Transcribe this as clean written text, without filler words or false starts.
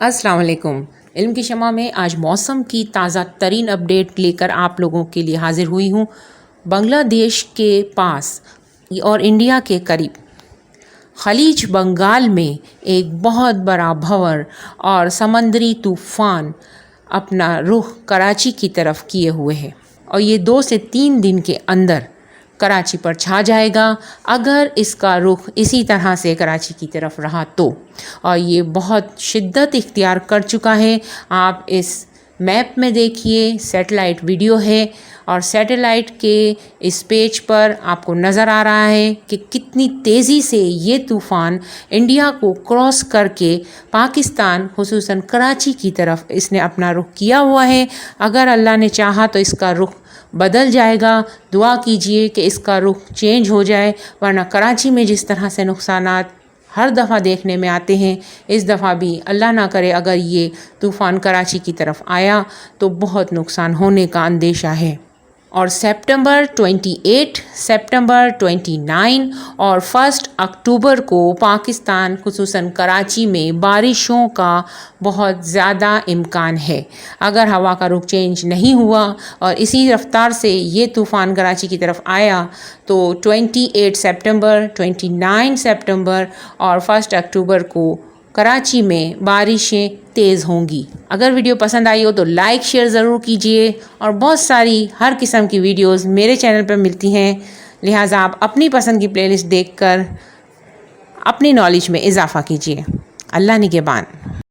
السلام علیکم۔ علم کی شمع میں آج موسم کی تازہ ترین اپڈیٹ لے کر آپ لوگوں کے لیے حاضر ہوئی ہوں۔ بنگلہ دیش کے پاس اور انڈیا کے قریب خلیج بنگال میں ایک بہت بڑا بھنور اور سمندری طوفان اپنا رخ کراچی کی طرف کیے ہوئے ہے اور یہ 2 سے 3 دن کے اندر کراچی پر چھا جائے گا اگر اس کا رخ اسی طرح سے کراچی کی طرف رہا تو، اور یہ بہت شدت اختیار کر چکا ہے۔ آپ اس میپ میں دیکھیے، سیٹلائٹ ویڈیو ہے اور سیٹلائٹ کے اس پیج پر آپ کو نظر آ رہا ہے کہ کتنی تیزی سے یہ طوفان انڈیا کو کراس کر کے پاکستان خصوصاً کراچی کی طرف اس نے اپنا رخ کیا ہوا ہے۔ اگر اللہ نے چاہا تو اس کا رخ بدل جائے گا۔ دعا کیجئے کہ اس کا رخ چینج ہو جائے، ورنہ کراچی میں جس طرح سے نقصانات ہر دفعہ دیکھنے میں آتے ہیں، اس دفعہ بھی اللہ نہ کرے اگر یہ طوفان کراچی کی طرف آیا تو بہت نقصان ہونے کا اندیشہ ہے۔ اور سپتمبر 28، سپتمبر 29 اور 1 اکتوبر کو پاکستان خصوصاً کراچی میں بارشوں کا بہت زیادہ امکان ہے۔ اگر ہوا کا رخ چینج نہیں ہوا اور اسی رفتار سے یہ طوفان کراچی کی طرف آیا تو 28 سپتمبر، 29 سپتمبر اور 1 اکتوبر کو کراچی میں بارشیں تیز ہوں گی۔ اگر ویڈیو پسند آئی ہو تو لائک شیئر ضرور کیجئے، اور بہت ساری ہر قسم کی ویڈیوز میرے چینل پر ملتی ہیں، لہٰذا آپ اپنی پسند کی پلے لسٹ دیکھ کر اپنی نالج میں اضافہ کیجئے۔ اللہ نگہبان۔